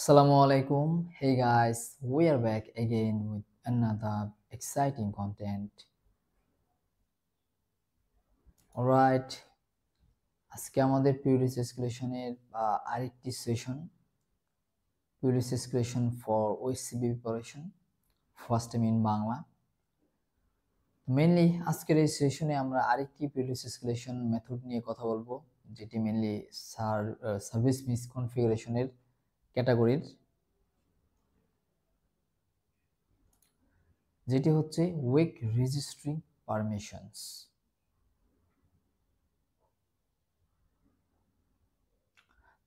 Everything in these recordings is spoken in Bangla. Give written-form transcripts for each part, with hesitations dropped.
Assalamu alaikum. Hey guys, we are back again with another exciting content. Alright, আজকে আমাদের পিউরিস এসকুলেশনের আরেকটি সেশন, privilege escalation for OSCP preparation first time in Bangla. Mainly আজকের এই সেশনে আমরা আরেকটি পিউরিস এসকুলেশন মেথড নিয়ে কথা বলবো, যেটি মেনলি সার্ভিস মিসকনফিগারেশনের ক্যাটাগরির, যেটি হচ্ছে ওয়েক রেজিস্ট্রি পারমিশনস।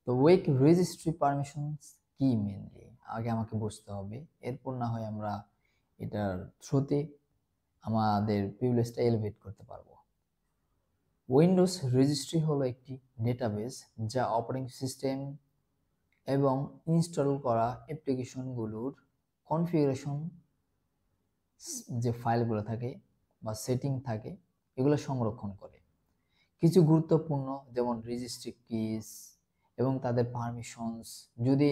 তো ওয়েক রেজিস্ট্রি পারমিশনস কি মেনলি আগে আমাকে বুঝতে হবে, এরপর না হয় আমরা এটার থ্রুতে আমাদের প্রিভিলেজটা এলিভেট করতে পারবো। উইন্ডোজ রেজিস্ট্রি হলো একটি ডেটাবেস যা অপারেটিং সিস্টেম এবং ইনস্টল করা অ্যাপ্লিকেশনগুলোর কনফিগারেশন যে ফাইলগুলো থাকে বা সেটিং থাকে এগুলো সংরক্ষণ করে। কিছু গুরুত্বপূর্ণ যেমন রেজিস্ট্রি কিস এবং তাদের পারমিশনস যদি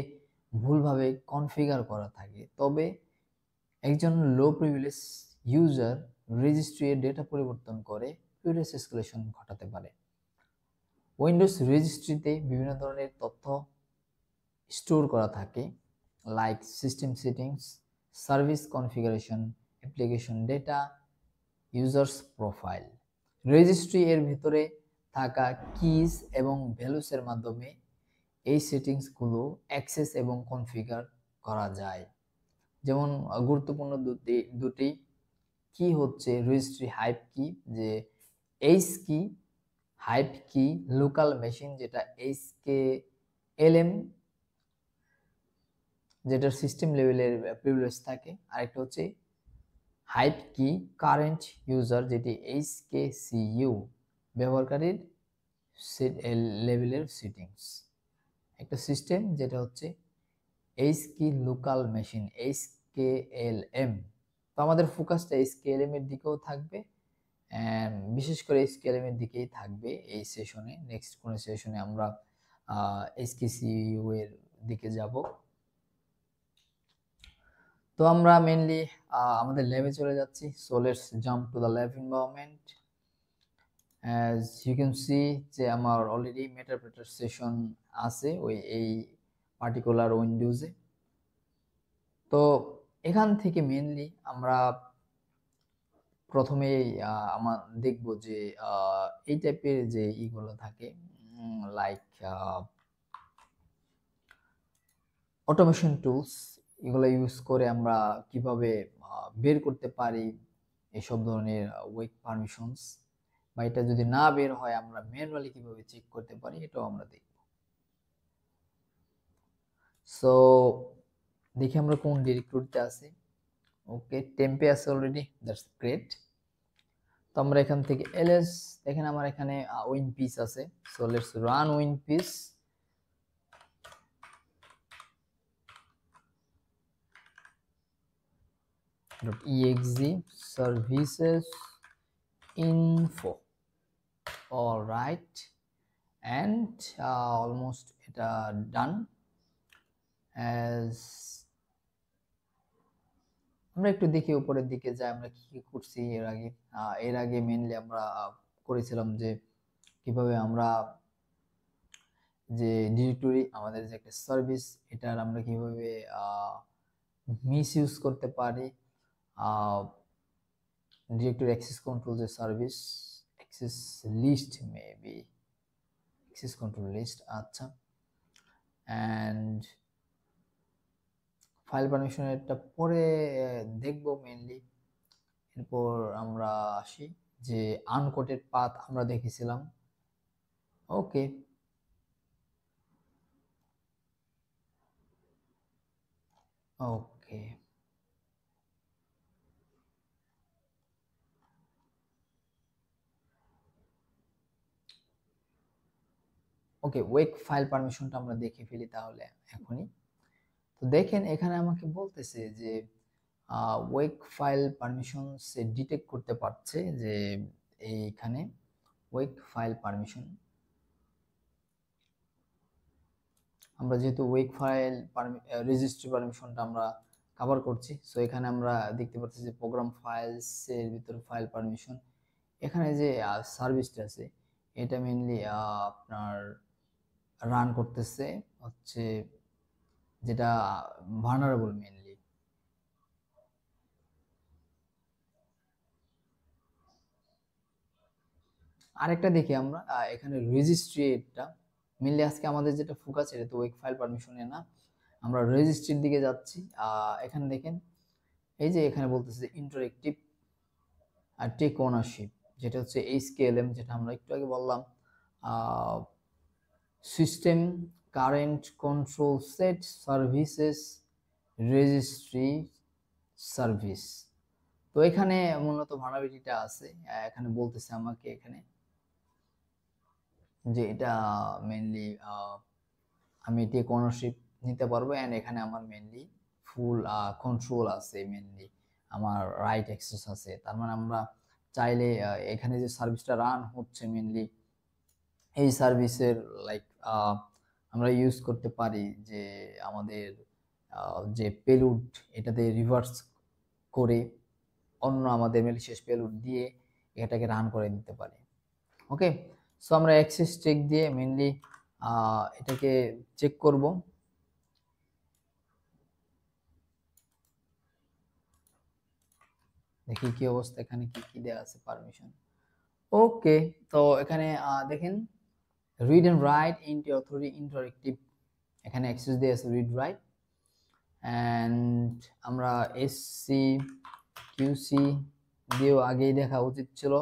ভুলভাবে কনফিগার করা থাকে, তবে একজন লো প্রিভিলেজ ইউজার রেজিস্ট্রির ডেটা পরিবর্তন করে পিউরিস এসকুলেশন ঘটাতে পারে। উইন্ডোজ রেজিস্ট্রিতে বিভিন্ন ধরনের তথ্য স্টোর করা থাকে, like system settings, service configuration, application data, users profile. Registry এর ভিতরে থাকা কিজ এবং ভ্যালুসের মাধ্যমে এই সেটিংসগুলো অ্যাক্সেস এবং কনফিগার করা যায়। যেমন গুরুত্বপূর্ণ দুটি কি হচ্ছে রেজিস্ট্রি হাইপ কি, যে এইচ কি, হাইপ কি লোকাল মেশিন যেটা HKLM যেটার সিস্টেম লেভেলের প্রিভিলেজ থাকে, আরেকটা হচ্ছে হাইপ কি কারেন্ট ইউজার যেটি HKCU ব্যবহারকারীর লেভেলের সেটিংস। একটা সিস্টেম যেটা হচ্ছে এইচ কি লোকাল মেশিন HKLM। তো আমাদের ফোকাসটা HKLM এর দিকেও থাকবে, বিশেষ করে HKLM এর দিকেই থাকবে এই সেশনে। নেক্সট কোন সেশনে আমরা HKCU এর দিকে যাব। তো আমরা মেইনলি আমাদের ল্যাবে চলে যাচ্ছি। So let's jump to the lab environment. As you can see যে আমার অলরেডি মেটাপ্রেটার সেশন আছে এই পার্টিকুলার উইন্ডোজে। তো এখান থেকে মেইনলি আমরা প্রথমে আমরা দেখব যে এই টাইপের যে ইগুলো থাকে, লাইক অটোমেশন টুলস, এগুলো ইউজ করে আমরা কিভাবে বের করতে পারি এইসব ধরনের ওয়েক পারমিশনস, বা এটা যদি না বের হয় আমরা ম্যানুয়ালি কিভাবে চেক করতে পারি এটাও আমরা দেখব। সো দেখি আমরা কোন ডিরেক্টরিতে আছি। ওকে, টেম্পে আছে অলরেডি, দ্যাটস গ্রেট। তো আমরা এখান থেকে ls, দেখেন আমার এখানে উইন পিস আছে। So let's run win piece. .exe services info, all right, and almost এটা done. As আমরা একটু দেখি উপরের দিকে যাই আমরা কি কি করছি এর আগে মেইনলি আমরা করেছিলাম যে কিভাবে আমরা যে ডিরেক্টরি আমাদের যে একটা সার্ভিস এটার আমরা কিভাবে মিস ইউজ করতে পারি। ডিরেক্টরি অ্যাক্সেস কন্ট্রোল যে service access list, maybe access control list, আচ্ছা। অ্যান্ড ফাইল পারমিশনেরটা পরে দেখব মেইনলি। এরপর আমরা আসি যে আনকোটেড পাথ আমরা দেখেছিলাম। ওকে, ওকে, ওকে, ওয়েক ফাইল পারমিশনটা আমরা দেখে ফেলি তাহলে এখনই। তো দেখেন এখানে আমাকে বলতেছে যে ওয়েক ফাইল পারমিশন সে ডিটেক্ট করতে পারছে যে এইখানে ওয়েক ফাইল পারমিশন আমরা যেহেতু ওয়েক ফাইল রেজিস্ট্রি পারমিশনটা আমরা কভার করছি, সো এখানে আমরা দেখতে পাচ্ছি যে প্রোগ্রাম ফাইলস এর ভিতর ফাইল পারমিশন, এখানে যে সার্ভিসটা আছে এটা মেইনলি আপনার রান করতেছে হচ্ছে যেটা ভালনারেবল মেইনলি। আরেকটা দেখি আমরা এখানে রেজিস্ট্রি, এটা মেইনলি আজকে আমাদের যেটা ফোকাস এটা তো ওয়েক ফাইল পারমিশনে না, আমরা রেজিস্ট্রির দিকে যাচ্ছি। এখানে দেখেন এই যে এখানে বলতেছে ইন্টারেক্টিভ আর টেক ওনারশিপ, যেটা হচ্ছে এইচকেএলএম, যেটা আমরা একটু আগে বললাম system current control set services registry service. তো এখানে মূলত ভার্নাবিলিটিটা আছে, এখানে বলতেছে আমাকে এখানে যে এটা মেইনলি আমি টেক ওনারশিপ নিতে পারবো, অ্যান্ড এখানে আমার মেইনলি ফুল কন্ট্রোল আছে, মেইনলি আমার রাইট অ্যাক্সেস আছে। তার মানে আমরা চাইলে এখানে যে সার্ভিসটা রান হচ্ছে মেইনলি এই সার্ভিসের লাইক আমরা ইউজ করতে পারি যে আমাদের যে পেলুড এটাতে রিভার্স করে অন্য আমাদের ম্যালিশিয়াস পেলুড দিয়ে এটাকে রান করে দিতে পারি। ওকে, সো আমরা অ্যাক্সেস চেক দিয়ে মেইনলি এটাকে চেক করব। দেখি কি অবস্থা, এখানে কি কি দেওয়া আছে পারমিশন। ওকে, তো এখানে দেখেন read and write into authority interactive, এখানে অ্যাক্সেস দিয়ে আছে রিড রাইট, অ্যান্ড আমরা এসসি কিউসি দিয়েও আগেই দেখা উচিত ছিল,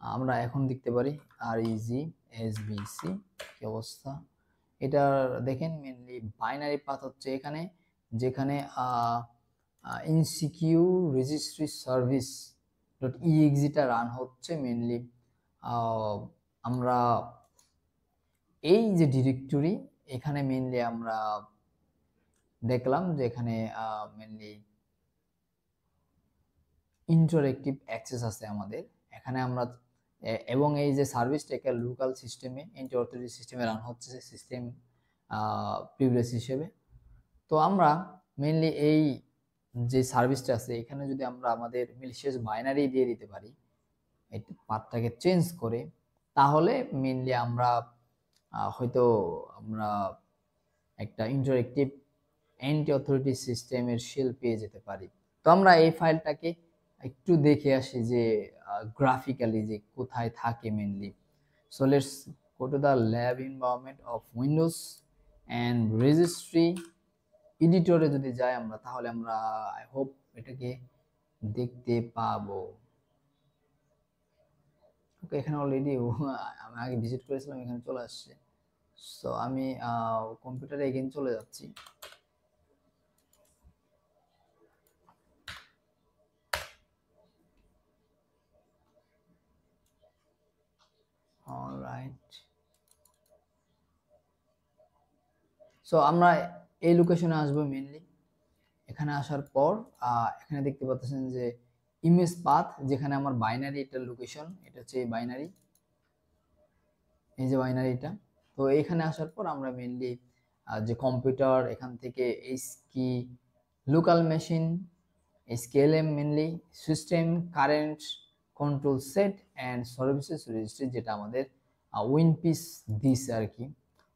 আমরা এখন দেখতে পারি আর ইজি এসবিসি। কি অবস্থা এটা দেখেন, মেনলি বাইনারি পাথ হচ্ছে এখানে, যেখানে ইনসিকিউ রেজিস্ট্রি সার্ভিস ডট ইএক্সিটা রান হচ্ছে মেনলি। আমরা এই যে ডিরেক্টরি এখানে মেনলি আমরা দেখলাম যে এখানে মেনলি ইন্টারেক্টিভ অ্যাক্সেস আছে আমাদের এখানে আমরা, এবং এই যে সার্ভিসটা একটা লোকাল সিস্টেমে ইন্টার অথরিটি সিস্টেমে রান হচ্ছে সিস্টেম প্রিভিলেজ হিসেবে। তো আমরা মেইনলি এই যে সার্ভিসটা আছে এখানে যদি আমরা আমাদের মিলিশিয়াস বাইনারি দিয়ে দিতে পারি এই পাথটাকে চেঞ্জ করে, তাহলে মেইনলি আমরা হয়তো আমরা একটা ইন্টারেক্টিভ অ্যান্টি অথরিটি সিস্টেমের শেল পেয়ে যেতে পারি। তো আমরা এই ফাইলটাকে একটু দেখে আসি যে গ্রাফিক্যালি যে কোথায় থাকে mainly. So let's go to the lab environment of Windows and registry এডিটরে যদি যাই আমরা, তাহলে আমরা আই হোপ এটাকে দেখতে পাবো। ওকে, এখানে অলরেডি আমি আগে ভিজিট করেছিলাম, এখানে চলে আসছে। সো আমি কম্পিউটারে এগেইন চলে যাচ্ছি। অলরাইট, সো আমরা এই লোকেশনে আসবো মেইনলি। এখানে আসার পর এখানে দেখতে পাচ্ছেন যে ইমেজ পাথ, যেখানে আমার বাইনারি এটা লোকেশন, এটা হচ্ছে বাইনারি, এই যে বাইনারিটা। তো এখানে আসার পর আমরা মেইনলি যে কম্পিউটার এখান থেকে এইচকি লোকাল মেশিন এসকেএলএম mainly system current control set and services registry, যেটা আমাদের উইনপিস দিছে আর কি।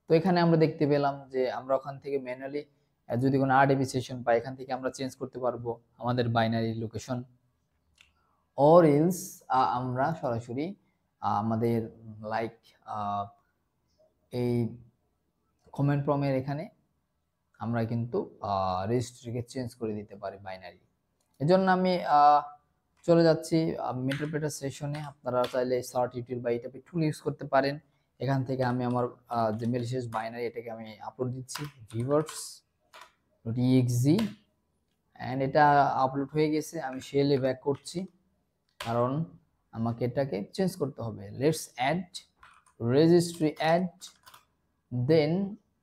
তো এখানে আমরা দেখতে পেলাম যে আমরা ওখান থেকে ম্যানুয়ালি যদি কোনো আরডিবি সেশন পাই এখান থেকে আমরা চেঞ্জ করতে পারবো আমাদের বাইনারি লোকেশন, অর এলস আমরা সরাসরি আমাদের লাইক এই কমেন্ট প্রমের এখানে আমরা কিন্তু রেজিস্ট্রিকে চেঞ্জ করে দিতে পারি বাইনারি। এজন্য আমি চলে যাচ্ছি মেটাপ্রেটার সেশনে। আপনারা চাইলে সার্ট ইউটিল বা এটা টুল ইউজ করতে পারেন। এখান থেকে আমি আমার যে মেলিশিয়াস বাইনারি এটাকে আমি আপলোড দিচ্ছি ভিভার্স ডট ইএক্সি, অ্যান্ড এটা আপলোড হয়ে গেছে। আমি শেলে ব্যাক করছি কারণ আমাকে এটাকে চেঞ্জ করতে হবে। Let's add registry add, then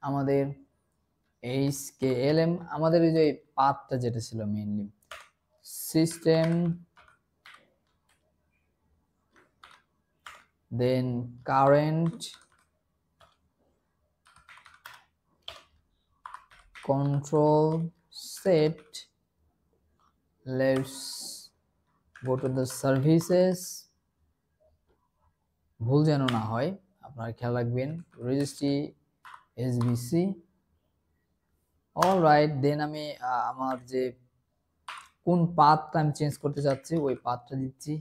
আমাদের এইচকেএলএম আমাদের এই যে পাথটা যেটা ছিল mainly system, then current control set, let's go to the services, ভুল যেন না হয় আপনারা খেয়াল রাখবেন, registry SBC। অলরাইট, দেন আমি আমার যে কোন পাথটা আমি চেঞ্জ করতে চাচ্ছি ওই পাথটা দিচ্ছি,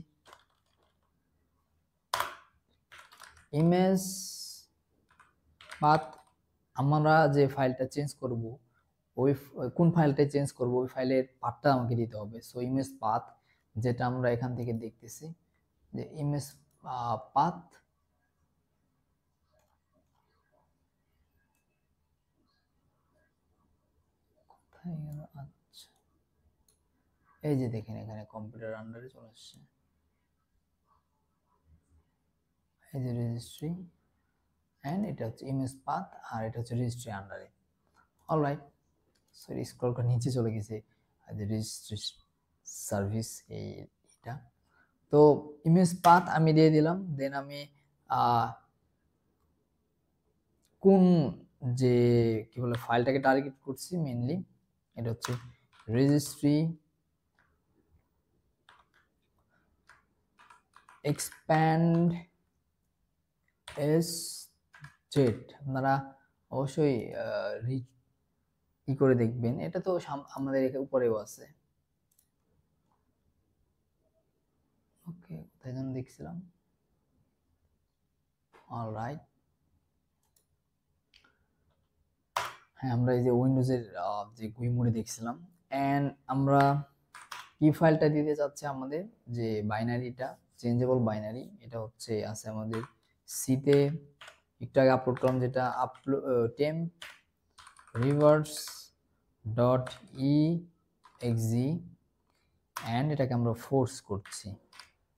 ইমেজ পাথ। আমরা যে ফাইলটা চেঞ্জ করব ওই কোন ফাইলটা চেঞ্জ করব ওই ফাইলের পাথটা আমাকে দিতে হবে। সো ইমেজ পাথ যেটা আমরা এখান থেকে দেখতেছি যে ইমেজ পাথ, আচ্ছা এই যে দেখেন এখানে কম্পিউটার আন্ডারে চলে আসছে, এই যে রেজিস্ট্রি এন্ড এটা হচ্ছে ইমেজ পাথ আর এটা হচ্ছে রেজিস্ট্রি আন্ডারে। অলরাইট, সরি স্ক্রল করে নিচে চলে গেছে, যে রেজিস্ট্রি সার্ভিস এইটা। তো ইমেজ পাথ আমি দিয়ে দিলাম, দেন আমি কোন যে কি বলে ফাইলটাকে টার্গেট করছি মেইনলি এটা হচ্ছে রেজিস্ট্রি এক্সপ্যান্ড এস জেড। আপনারা অবশ্যই ই করে দেখবেন, এটা তো আমাদের উপরেও আছে। ওকে, কোথায় যেন দেখছিলাম। অলরাইট, হ্যাঁ আমরা এই যে উইন্ডোজের যে গুই মোডে দেখছিলাম। এন্ড আমরা কি ফাইলটা দিতে চাচ্ছি, আমাদের যে বাইনারিটা চেঞ্জেবল বাইনারি এটা হচ্ছে আছে আমাদের সিতে একটু আগে আপলোড করলাম, যেটা upload temp reverse dot exe, and এটাকে আমরা ফোর্স করছি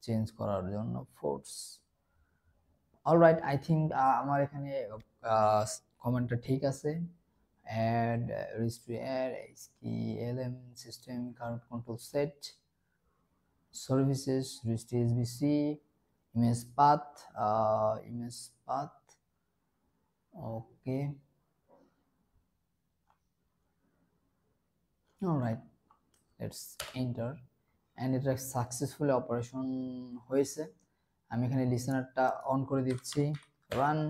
চেঞ্জ করার জন্য, ফোর্স। অলরাইট, আই থিঙ্ক আমার এখানে কমেন্টটা ঠিক আছে। add registry add SKLM system current control set services registry SBC image path okay, all right, let's enter and এটা সাকসেসফুলি অপারেশন হয়েছে। আমি এখানে লিসেনারটা অন করে দিচ্ছি, রান।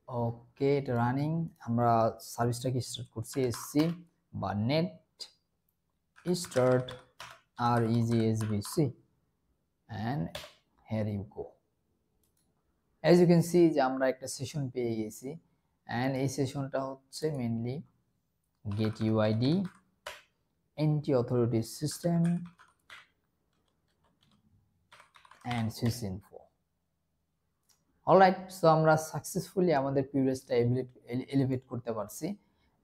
ওকে, এটা রানিং। আমরা সার্ভিসটাকে স্টার্ট করছি, এসসি বা net start REGSBC and here you go, as you can see যে আমরা একটা সেশন পেয়ে গেছি। and এই সেশনটা হচ্ছে mainly get UID entity authority system and sysinfo। Alright, so আমরা সাকসেসফুলি আমাদের পিউএসটা এলিভেট করতে পারছি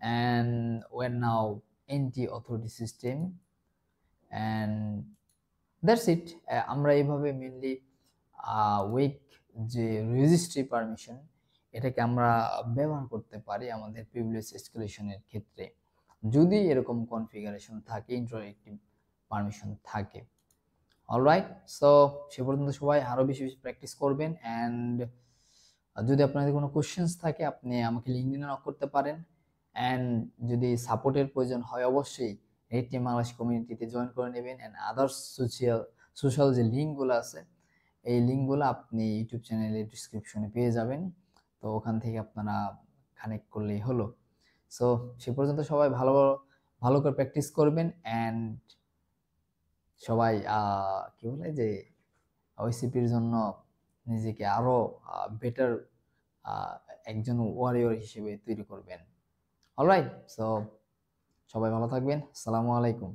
and we're now entity authority system and that's it. আমরা এইভাবে মেনলি উইক যে রেজিস্ট্রি পারমিশন এটাকে আমরা ব্যবহার করতে পারি আমাদের প্রিভিলেজ এসকেলেশনের ক্ষেত্রে, যদি এরকম কনফিগারেশন থাকে, ইন্টারঅ্যাক্টিভ পারমিশন থাকে। অলরাইট, সো সে পর্যন্ত সবাই আরও বেশি বেশি প্র্যাকটিস করবেন। অ্যান্ড যদি আপনাদের কোনো কোশ্চেন্স থাকে আপনি আমাকে লিঙ্কডিনে নক করতে পারেন। অ্যান্ড যদি সাপোর্টের প্রয়োজন হয় অবশ্যই রেড টিম বাংলাদেশ কমিউনিটিতে জয়েন করে নেবেন। অ্যান্ড আদার্স সোশ্যাল যে লিঙ্কগুলো আছে এই লিঙ্কগুলো আপনি ইউটিউব চ্যানেলের ডিসক্রিপশনে পেয়ে যাবেন, তো ওখান থেকে আপনারা কানেক্ট করলেই হলো। সো সে পর্যন্ত সবাই ভালো ভালো করে প্র্যাকটিস করবেন। অ্যান্ড সবাই কি বলে যে ওইসিপির জন্য নিজেকে আরো বেটার একজন ওয়ারিয়র হিসেবে তৈরি করবেন। অলরাইট, সো সবাই ভালো থাকবেন। আসসালামু আলাইকুম।